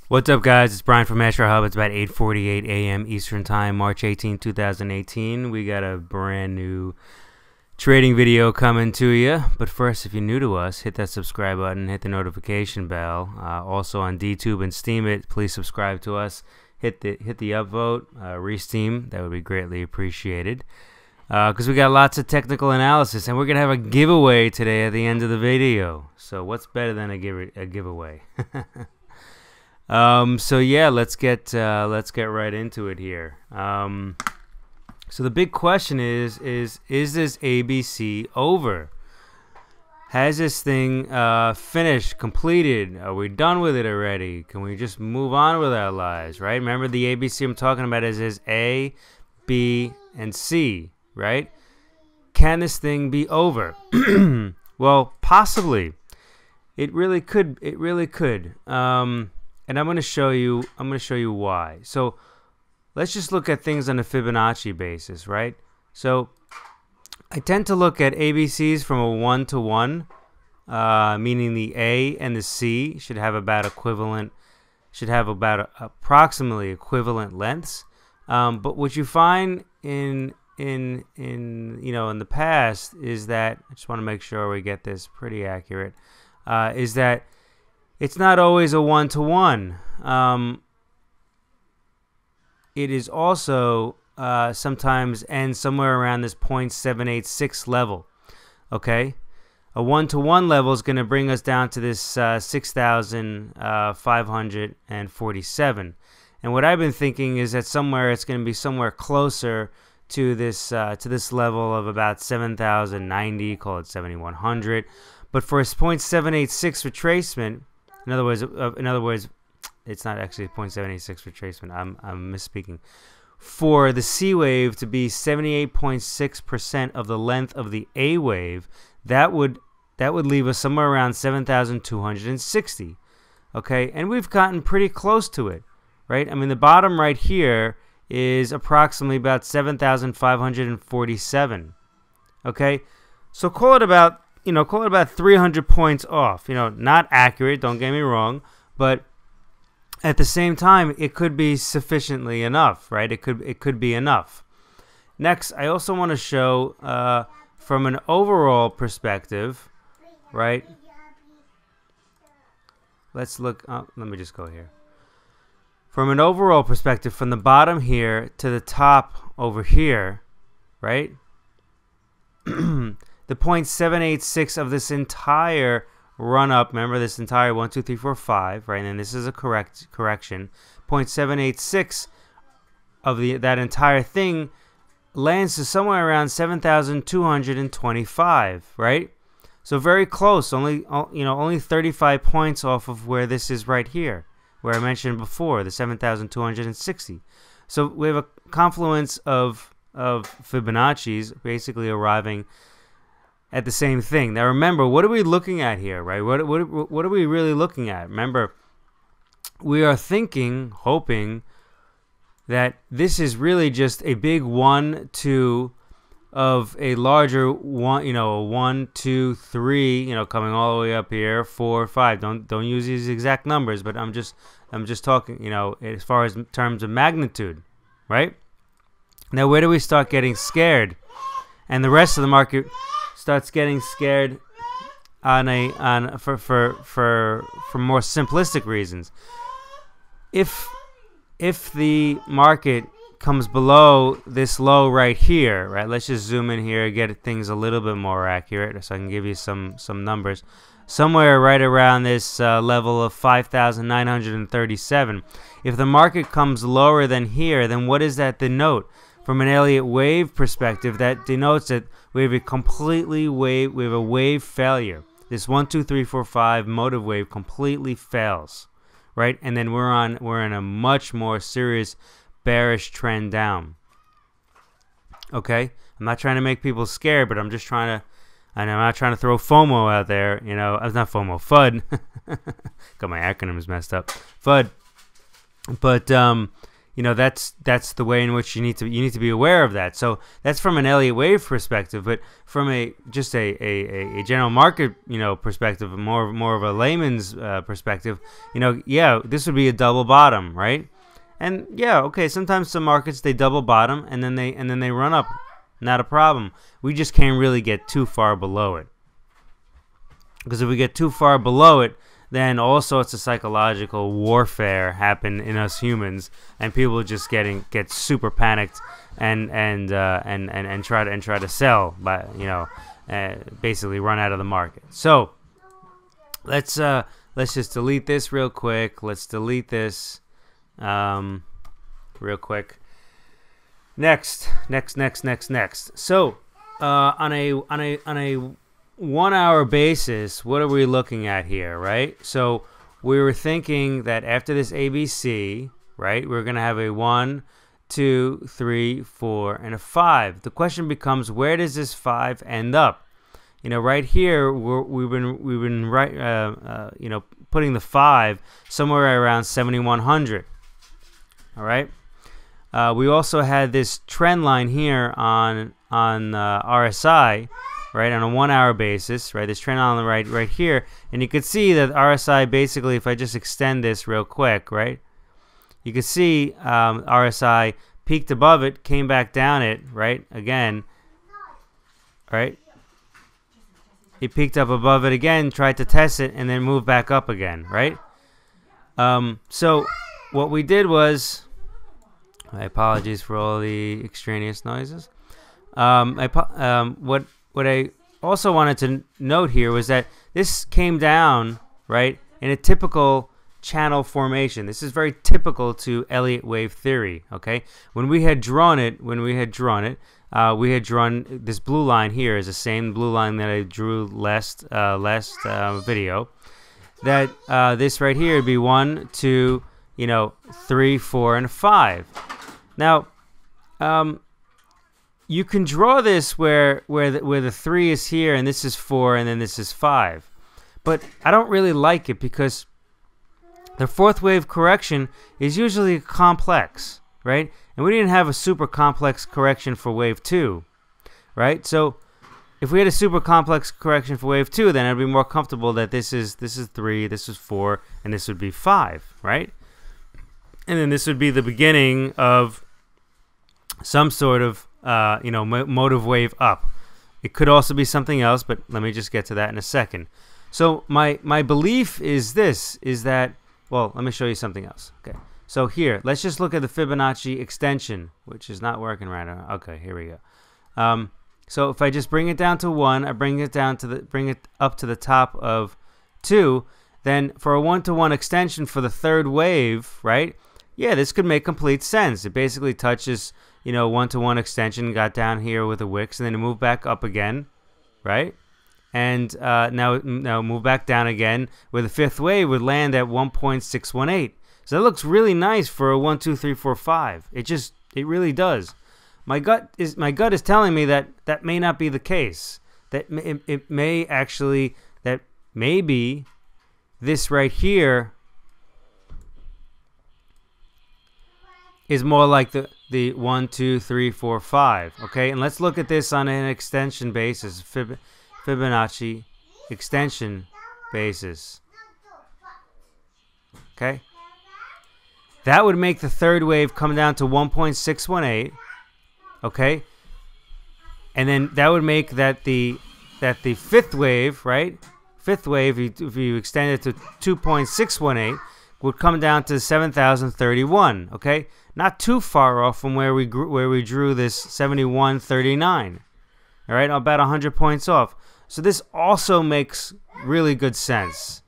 What's up, guys? It's Brian from Astro Hub. It's about 8:48 a.m. Eastern Time, March 18, 2018. We got a brand new trading video coming to you. But first, if you're new to us, hit that subscribe button, hit the notification bell. Also on DTube and Steam it, please subscribe to us. Hit the upvote, re-steam. That would be greatly appreciated. Because we got lots of technical analysis, and we're gonna have a giveaway today at the end of the video. So what's better than a giveaway? So yeah, let's get right into it here. So the big question is this ABC over? Has this thing finished, completed? Are we done with it already? Can we just move on with our lives, right? Remember, the ABC I'm talking about is A, B, and C, right? Can this thing be over? Well, possibly. It really could. It really could. And I'm going to show you why. So let's just look at things on a Fibonacci basis, right? So I tend to look at ABCs from a 1 to 1, meaning the A and the C should have about approximately equivalent lengths. But what you find in the past is that, I just want to make sure we get this pretty accurate, is that it's not always a 1 to 1. It is also sometimes ends somewhere around this 0.786 level. Okay, a 1 to 1 level is going to bring us down to this 6,547. And what I've been thinking is that somewhere it's going to be somewhere closer to this level of about 7,090, call it 7,100. But for a 0.786 retracement, in other words, it's not actually 0.786 retracement. I'm misspeaking. For the C wave to be 78.6% of the length of the A wave, that would leave us somewhere around 7,260. Okay, and we've gotten pretty close to it, right? I mean, the bottom right here is approximately about 7,547. Okay, so call it about 300 points off. Not accurate, don't get me wrong, but at the same time, it could be sufficiently enough, right? It could be enough. Next, I also want to show from an overall perspective, right? Let's look. Let me just go here. From an overall perspective, from the bottom here to the top over here, right? The 0.786 of this entire run up, remember this entire 1, 2, 3, 4, 5, right? And this is a correction. 0.786 of that entire thing lands to somewhere around 7,225, right? So very close, only 35 points off of where this is right here, where I mentioned before, the 7,260. So we have a confluence of Fibonacci's basically arriving at the same thing. Now remember, what are we looking at here, right? What are we really looking at? Remember, we are hoping that this is really just a big 1, 2 of a larger 1, 1, 2, 3, coming all the way up here, 4, 5. Don't use these exact numbers, but I'm just talking, as far as terms of magnitude, right? Now where do we start getting scared? And the rest of the market starts getting scared for more simplistic reasons. If the market comes below this low right here, right? Let's just zoom in here, get things a little bit more accurate, so I can give you some numbers. Somewhere right around this level of 5,937. If the market comes lower than here, then what does that denote? From an Elliott wave perspective, that denotes that we have a wave failure. This 1, 2, 3, 4, 5 motive wave completely fails, right? And then we're in a much more serious bearish trend down. Okay, I'm not trying to make people scared, but I'm just trying to. And I'm not trying to throw FOMO out there. It's not FOMO, FUD. Got my acronyms messed up. FUD. But that's the way in which you need to be aware of that. So that's from an Elliott wave perspective, but from a general market perspective, more of a layman's perspective, yeah, this would be a double bottom, right? And yeah, okay, sometimes some markets they double bottom and then they run up, not a problem. We just can't really get too far below it, because if we get too far below it, then all sorts of psychological warfare happen in us humans, and people just get super panicked and try to sell, by basically run out of the market. So let's just delete this real quick. Let's delete this real quick. Next. So on a 1 hour basis, what are we looking at here, right? So we were thinking that after this ABC, right, we're going to have a 1, 2, 3, 4, and a 5. The question becomes, where does this 5 end up? Right here, we've been putting the 5 somewhere around 7,100. All right. We also had this trend line here on RSI. Right, on a 1 hour basis, right, this trend on the right here, and you could see that RSI basically, if I just extend this real quick, right, you could see RSI peaked above it, came back down it, right, again, right, it peaked up above it again, tried to test it, and then moved back up again, right? So what we did was, my apologies for all the extraneous noises. What I also wanted to note here was that this came down, right, in a typical channel formation. This is very typical to Elliott wave theory, okay? When we had drawn it, we had drawn this blue line here is the same blue line that I drew last video. That this right here would be 1, 2, 3, 4, and 5. Now, you can draw this where the 3 is here and this is 4 and then this is 5. But I don't really like it because the fourth wave correction is usually complex, right? And we didn't have a super complex correction for wave 2, right? So if we had a super complex correction for wave 2, then I'd be more comfortable that this is 3, this is 4, and this would be 5, right? And then this would be the beginning of some sort of motive wave up. It could also be something else, but let me just get to that in a second. So my belief is that, well, let me show you something else. Okay, so here, let's just look at the Fibonacci extension, which is not working right now. Okay, here we go. So if I just bring it down to 1, I bring it up to the top of 2, then for a 1-to-1 extension for the third wave, right? Yeah, this could make complete sense. It basically touches 1-to-1 extension, got down here with a wicks, and then it moved back up again, right? And now move back down again, where the fifth wave would land at 1.618. So that looks really nice for a 1, 2, 3, 4, 5. It really does. My gut is telling me that that may not be the case. That it may actually, that maybe this right here is more like the 1, 2, 3, 4, 5. Okay, and let's look at this on an extension basis, Fibonacci extension basis. Okay, that would make the third wave come down to 1.618. Okay, and then that would make that the fifth wave, right? Fifth wave, if you extend it to 2.618, would come down to 7,031. Okay, not too far off from where we drew this 7139. All right, about 100 points off. So this also makes really good sense.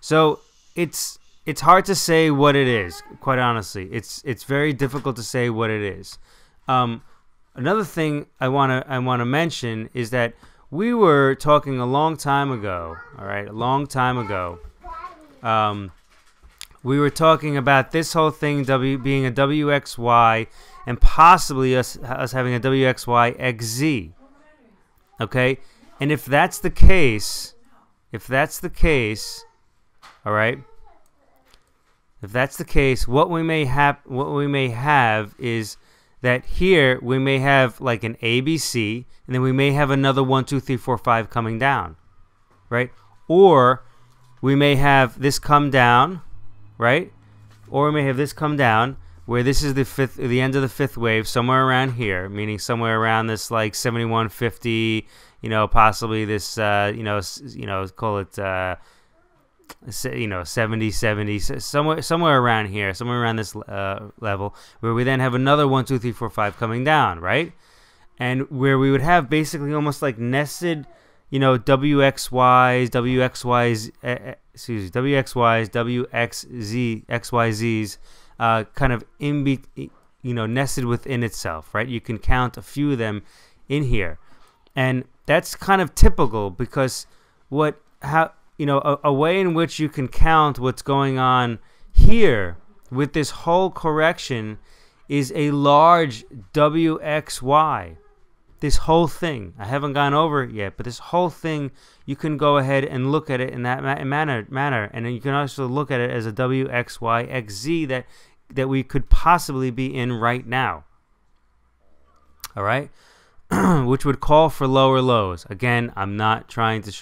So it's hard to say what it is. Quite honestly, it's very difficult to say what it is. Another thing I wanna mention is that we were talking a long time ago. All right, a long time ago. We were talking about this whole thing being a WXY and possibly us having a WXY XZ. Okay, and if that's the case, all right, if that's the case, what we may have is that here we may have like an ABC, and then we may have another 1, 2, 3, 4, 5 coming down, right? Or we may have this come down, right? Or we may have this come down, where this is the end of the fifth wave, somewhere around here, meaning somewhere around this like 71.50, possibly this, call it, 70, somewhere around here, somewhere around this level, where we then have another 1, 2, 3, 4, 5 coming down, right? And where we would have basically almost like nested, WXYs, XYZs, kind of nested within itself, right? You can count a few of them in here, and that's kind of typical because a way in which you can count what's going on here with this whole correction is a large WXY. This whole thing, I haven't gone over it yet, but this whole thing, you can go ahead and look at it in that manner, and then you can also look at it as a WXYXZ that we could possibly be in right now. All right, which would call for lower lows. Again, I'm not trying to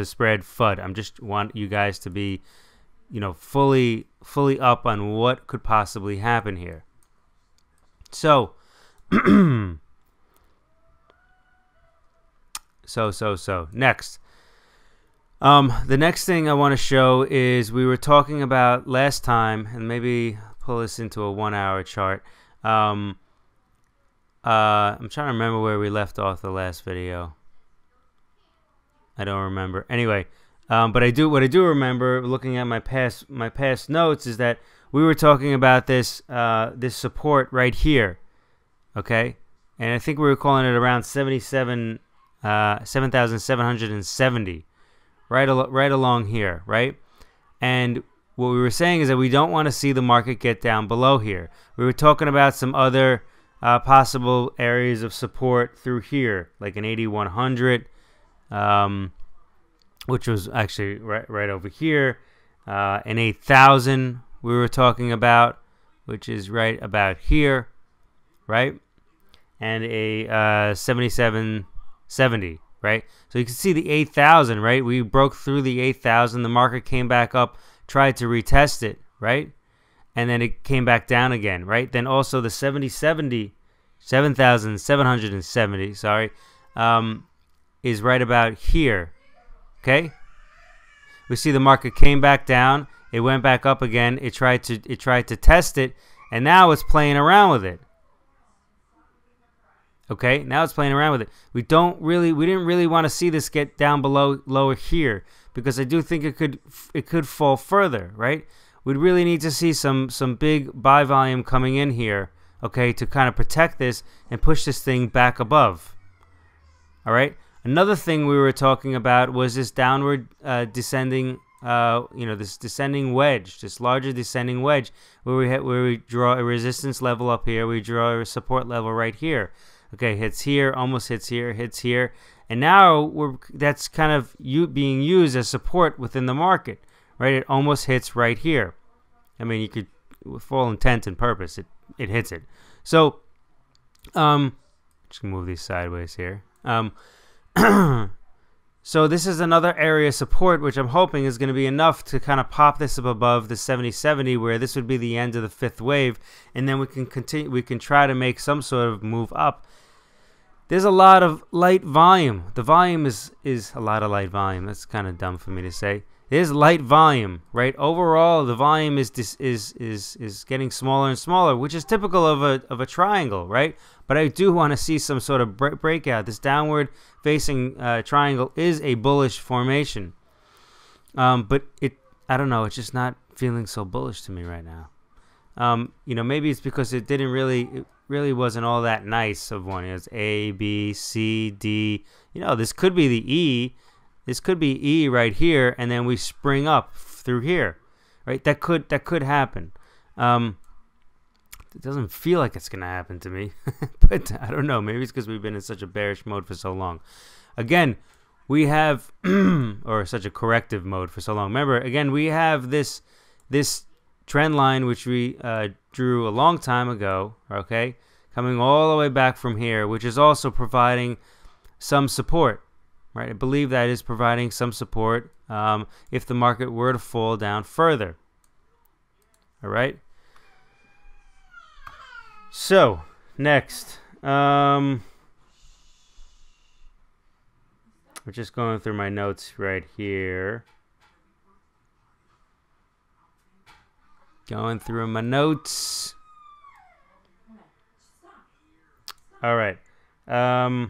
spread FUD. I'm just want you guys to be, fully up on what could possibly happen here. So. Next. The next thing I want to show is we were talking about last time, and maybe pull this into a 1-hour chart. I'm trying to remember where we left off the last video. I don't remember. Anyway, but what I do remember, looking at my past notes, is that we were talking about this support right here. Okay, and I think we were calling it around 7,770, right along here, right? And what we were saying is that we don't want to see the market get down below here. We were talking about some other possible areas of support through here, like an 8,100, which was actually right over here, an 8,000 we were talking about, which is right about here, right? And a 7770, right? So you can see the 8,000, right? We broke through the 8,000. The market came back up, tried to retest it, right? And then it came back down again, right? Then also the 7,770, sorry, is right about here, okay? We see the market came back down. It went back up again. It tried to test it, and now it's playing around with it. Okay, now it's playing around with it. We didn't really want to see this get down lower here, because I do think it could fall further, right? We'd really need to see some big buy volume coming in here, okay, to kind of protect this and push this thing back above. All right. Another thing we were talking about was this downward descending, this descending wedge, this larger descending wedge, where we draw a resistance level up here, we draw a support level right here. Okay, hits here, almost hits here, and now that's kind of being used as support within the market, right? It almost hits right here. I mean, you could, with all intent and purpose, it hits it. So, just move these sideways here. So this is another area of support, which I'm hoping is going to be enough to kind of pop this up above the 7070, where this would be the end of the fifth wave, and then we can continue. We can try to make some sort of move up. There's a lot of light volume. The volume is a lot of light volume. That's kind of dumb for me to say. There's light volume, right? Overall, the volume is getting smaller and smaller, which is typical of a triangle, right? But I do want to see some sort of breakout. This downward facing triangle is a bullish formation, but I don't know. It's just not feeling so bullish to me right now. Maybe it's because it really wasn't all that nice of one. It was A, B, C, D. This could be the E. This could be E right here, and then we spring up through here, right? That could happen. It doesn't feel like it's gonna happen to me, but I don't know. Maybe it's because we've been in such a bearish mode for so long. Again, we have or such a corrective mode for so long. Remember, again, we have this trend line, which we drew a long time ago, okay, coming all the way back from here, which is also providing some support, right? I believe that is providing some support if the market were to fall down further. All right. So next, we're just going through my notes right here. Going through my notes. All right. I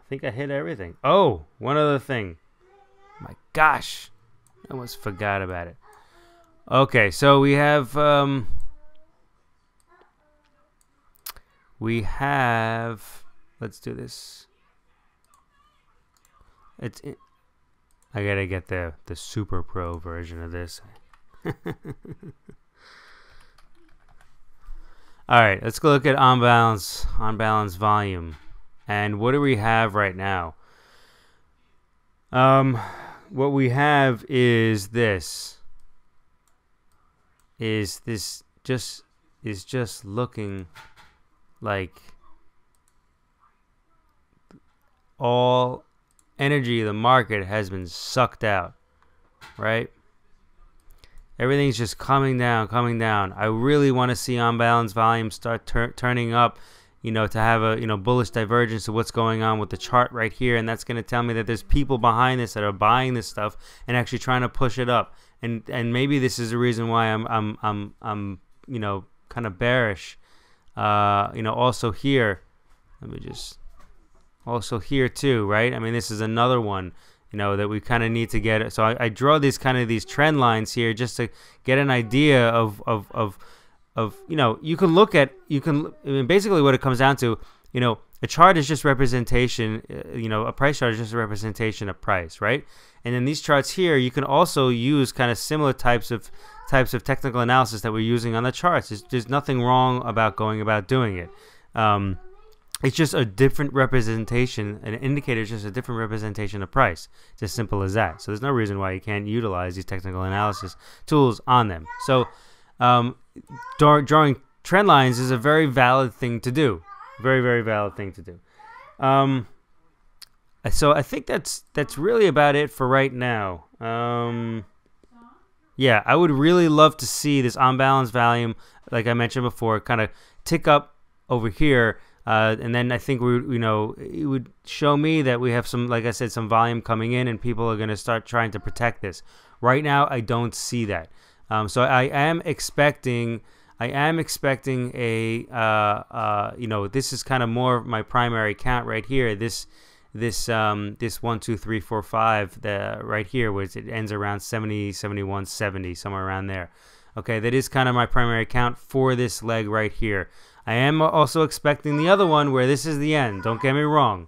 think I hit everything. Oh, one other thing. My gosh. I almost forgot about it. Okay, so we have let's do this. I gotta get the Super Pro version of this. All right, let's go look at on balance volume. And what do we have right now? What we have is this. Is just looking like all energy of the market has been sucked out, right? Everything's just coming down. I really want to see on balance volume start turning up, you know, to have a, you know, bullish divergence of what's going on with the chart right here, and that's going to tell me that there's people behind this that are buying this stuff and actually trying to push it up. And maybe this is the reason why I'm you know, kind of bearish. You know, also here, let me just also here too, right? I mean, this is another one, you know, that we kind of need to get. So I draw these trend lines here just to get an idea of you know, I mean, basically what it comes down to, you know, a chart is just representation, you know, a price chart is just a representation of price, right? And then these charts here, you can also use kind of similar types of technical analysis that we're using on the charts. There's nothing wrong about going about doing it. It's just a different representation. An indicator is just a different representation of price. It's as simple as that. So there's no reason why you can't utilize these technical analysis tools on them. So drawing trend lines is a very valid thing to do. Very, very valid thing to do. So I think that's really about it for right now. Yeah, I would really love to see this on balance volume, like I mentioned before, kind of tick up over here. And then I think you know, it would show me that we have some, like I said, some volume coming in, and people are going to start trying to protect this. Right now, I don't see that. So I am expecting a you know, this is kind of more of my primary count right here. This 1, 2, 3, 4, 5, right here, where it ends around 70, 71, 70, somewhere around there. Okay, that is kind of my primary count for this leg right here. I am also expecting the other one where this is the end. Don't get me wrong.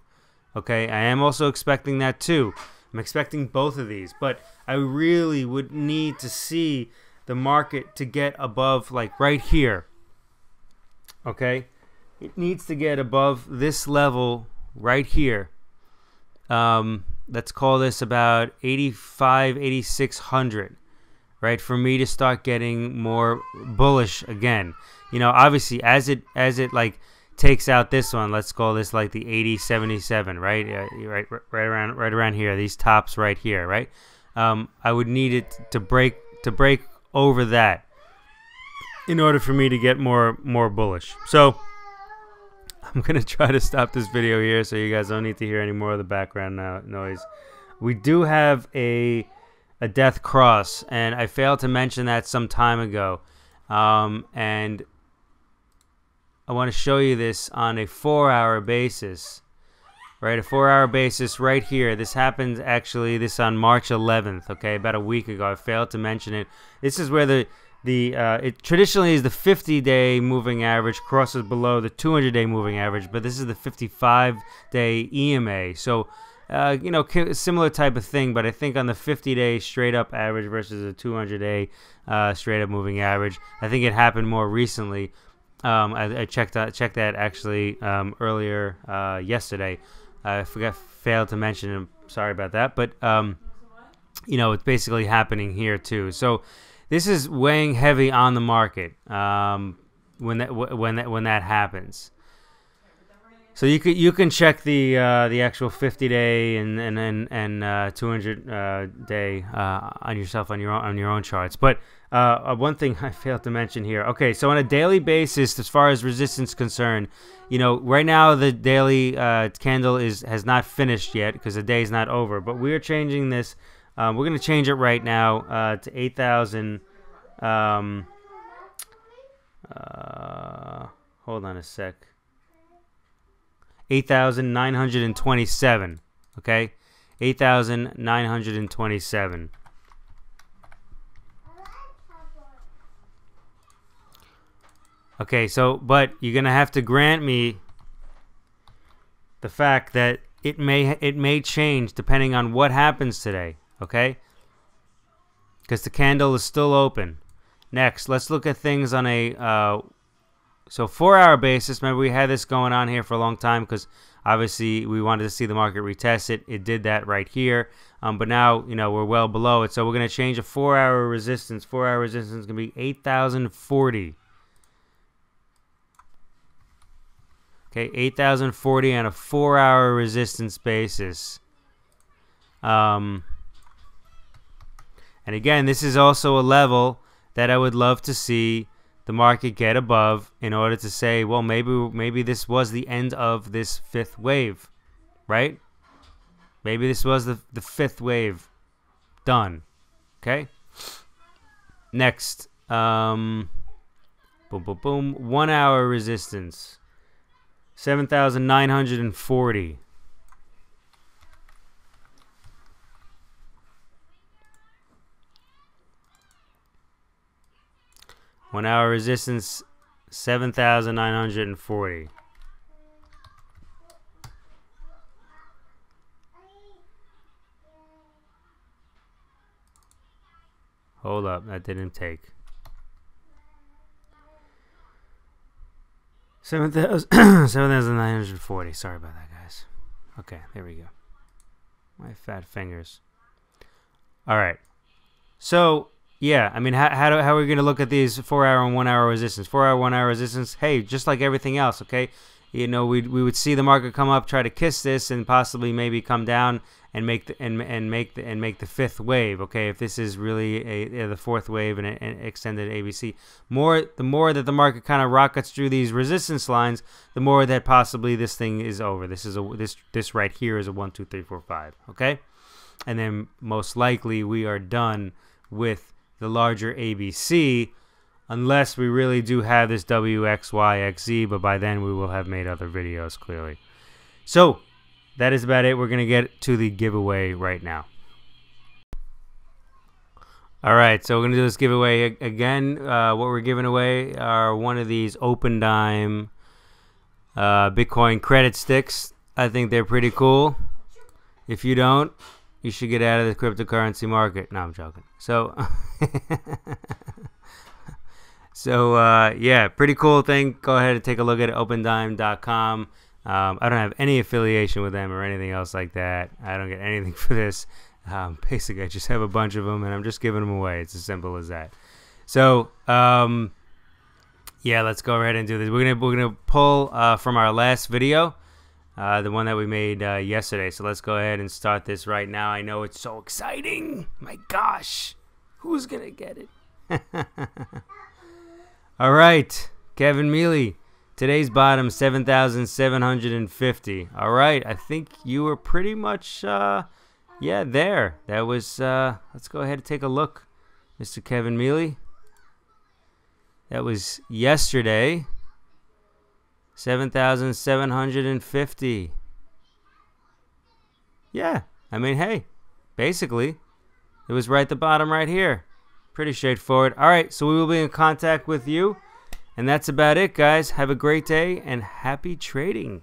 Okay, I am also expecting that too. I'm expecting both of these, but I really would need to see the market to get above, like right here. Okay, it needs to get above this level right here. Let's call this about 85, 8600, right? For me to start getting more bullish again. You know, obviously as it like takes out this one, let's call this like the 8077, right? Right around here, these tops right here, right? I would need it to break over that in order for me to get more bullish. So I'm gonna try to stop this video here so you guys don't need to hear any more of the background noise. We do have a death cross, and I failed to mention that some time ago, and I want to show you this on a 4-hour basis, right? A 4-hour basis right here. This happened actually on March 11th, okay, about a week ago. I failed to mention it. This is where it traditionally is the 50-day moving average crosses below the 200-day moving average, but this is the 55-day EMA. So, you know, similar type of thing, but I think on the 50-day straight-up average versus the 200-day straight-up moving average, I think it happened more recently. I checked that actually earlier yesterday. I failed to mention sorry about that, but you know, it's basically happening here too. So this is weighing heavy on the market when that happens. So you can check the actual 50-day and 200-day on yourself on your own charts. But one thing I failed to mention here. Okay, so on a daily basis, as far as resistance concerned, you know, right now the daily candle has not finished yet because the day is not over. But we are changing this. We're going to change it right now to 8,000. Hold on a sec. 8,927. Okay, 8,927. Okay, so but you're gonna have to grant me the fact that it may change depending on what happens today. Okay, because the candle is still open. Next, let's look at things on a 4-hour basis. Remember, we had this going on here for a long time because obviously we wanted to see the market retest it. It did that right here, but now, you know, we're well below it. So we're going to change a 4-hour resistance. 4-hour resistance is going to be 8,040. Okay, 8,040 on a 4-hour resistance basis. And again, this is also a level that I would love to see the market get above in order to say, well, maybe this was the end of this fifth wave, right? Maybe this was the fifth wave done. Okay. Next, boom, boom, boom. 1-hour resistance, 7,940. One-hour resistance, 7,940. Hold up, that didn't take. 7,940. Sorry about that, guys. Okay, there we go. My fat fingers. All right. So, yeah, I mean, how are we going to look at these 4-hour and 1-hour resistance? 4-hour, 1-hour resistance, hey, just like everything else, okay? You know, we would see the market come up, try to kiss this, and possibly maybe come down and make the fifth wave, okay? If this is really the fourth wave and an extended ABC, the more that the market kind of rockets through these resistance lines, the more that possibly this thing is over. This right here is a 1, 2, 3, 4, 5, okay? And then most likely we are done with the larger ABC, unless we really do have this WXYXZ, but by then we will have made other videos, clearly. So, that is about it. We're going to get to the giveaway right now. Alright, so we're going to do this giveaway again. What we're giving away are one of these open dime Bitcoin credit sticks. I think they're pretty cool. If you don't, you should get out of the cryptocurrency market. No, I'm joking. So, yeah, pretty cool thing. Go ahead and take a look at it, opendime.com. I don't have any affiliation with them or anything else like that. I don't get anything for this. Basically, I just have a bunch of them, and I'm just giving them away. It's as simple as that. So, yeah, let's go ahead and do this. We're gonna pull from our last video. The one that we made yesterday. So let's go ahead and start this right now. I know it's so exciting. My gosh. Who's going to get it? All right. Kevin Mealy. Today's bottom, 7,750. All right. I think you were pretty much, yeah, there. That was, let's go ahead and take a look, Mr. Kevin Mealy. That was yesterday. 7,750. Yeah, I mean, hey, basically, it was right at the bottom right here. Pretty straightforward. All right, so we will be in contact with you. And that's about it, guys. Have a great day and happy trading.